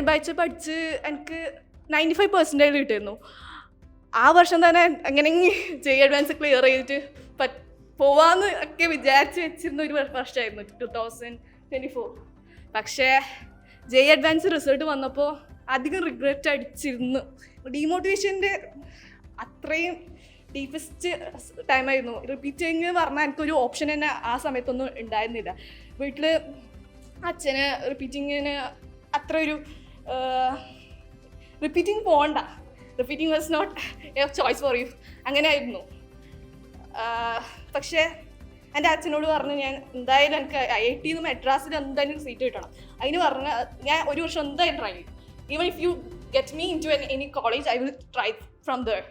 Batch പഠിച്ച് എനിക്ക് 95% കിട്ടിയിരുന്നു. ആ വർഷം തന്നെ എങ്ങനെയെങ്കിലും JEE അഡ്വാൻസ് ക്ലിയർ ചെയ്തിട്ട് പോവാന്ന് ഒക്കെ വിചാരിച്ച് വെച്ചിരുന്ന ഒരു വർഷമായിരുന്നു 2024. പക്ഷേ JEE അഡ്വാൻസ് റിസൾട്ട് വന്നപ്പോൾ അധികം റിഗ്രറ്റ് അടിച്ചിരുന്നു. ഡീമോട്ടിവേഷൻ്റെ അത്രയും ഡീപ്പസ്റ്റ് ടൈമായിരുന്നു. റിപ്പീറ്റിങ് പറഞ്ഞാൽ എനിക്കൊരു ഓപ്ഷൻ തന്നെ ആ സമയത്തൊന്നും ഉണ്ടായിരുന്നില്ല. വീട്ടിൽ അച്ഛന് റിപ്പീറ്റിങ്ങിന് അത്ര ഒരു റിപ്പീറ്റിംഗ് പോകണ്ട, repeating was not a choice for you, അങ്ങനെയായിരുന്നു. പക്ഷേ എൻ്റെ അച്ഛനോട് പറഞ്ഞു ഞാൻ എന്തായാലും എനിക്ക് IIT മദ്രാസിൽ എന്തായാലും സീറ്റ് കിട്ടണം. അതിന് പറഞ്ഞ ഞാൻ ഒരു വർഷം എന്തായാലും ട്രൈ ചെയ്യും. Even if you get me into any college I will try from there.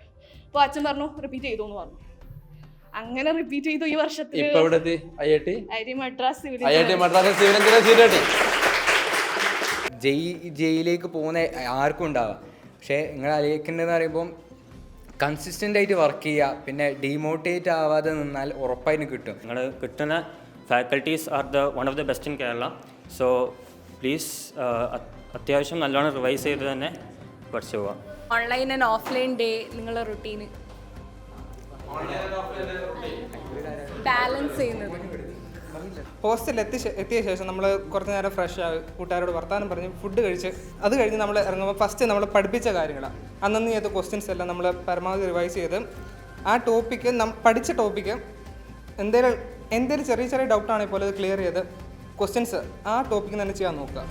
അപ്പോൾ അച്ഛൻ പറഞ്ഞു റിപ്പീറ്റ് ചെയ്തു എന്ന് പറഞ്ഞു. അങ്ങനെ റിപ്പീറ്റ് ചെയ്തു. ഈ വർഷത്തിൽ IIT മദ്രാസ് ജെയിലേക്ക് പോകുന്ന ആർക്കും ഉണ്ടാവാം. പക്ഷേ നിങ്ങൾ ആലോചിക്കേണ്ടതെന്ന് പറയുമ്പം കൺസിസ്റ്റൻ്റ് ആയിട്ട് വർക്ക് ചെയ്യുക, പിന്നെ ഡീമോട്ടിവേറ്റ് ആവാതെ നിന്നാൽ ഉറപ്പായിട്ട് കിട്ടും. നിങ്ങൾ കിട്ടുന്ന faculties are one of the best in Kerala. So please അത്യാവശ്യം നല്ലോണം റിവൈസ് ചെയ്ത് തന്നെ പഠിച്ചു പോവാം. ഓൺലൈൻ ആൻഡ് ഓഫ്ലൈൻ ഡേ നിങ്ങളുടെ റുട്ടീന് ബാലൻസ് ചെയ്യുന്നത്. ഹോസ്റ്റലിൽ എത്തിയ ശേഷം നമ്മൾ കുറച്ച് നേരം ഫ്രഷ് ആയി കൂട്ടുകാരോട് വർത്താനം പറഞ്ഞ് ഫുഡ് കഴിച്ച് അത് കഴിഞ്ഞ് നമ്മൾ ഇറങ്ങുമ്പോൾ ഫസ്റ്റ് നമ്മൾ പഠിപ്പിച്ച കാര്യങ്ങളാണ് അന്നന്ന് ചെയ്ത ക്വസ്റ്റ്യൻസ് എല്ലാം നമ്മൾ പരമാവധി റിവൈസ് ചെയ്ത് ആ ടോപ്പിക്ക് പഠിച്ച ടോപ്പിക്ക് എന്തെങ്കിലും ചെറിയ ഡൗട്ടാണെങ്കിൽ പോലെ അത് ക്ലിയർ ചെയ്ത് ക്വസ്റ്റ്യൻസ് ആ ടോപ്പിക്ക് തന്നെ ചെയ്യാൻ നോക്കുക.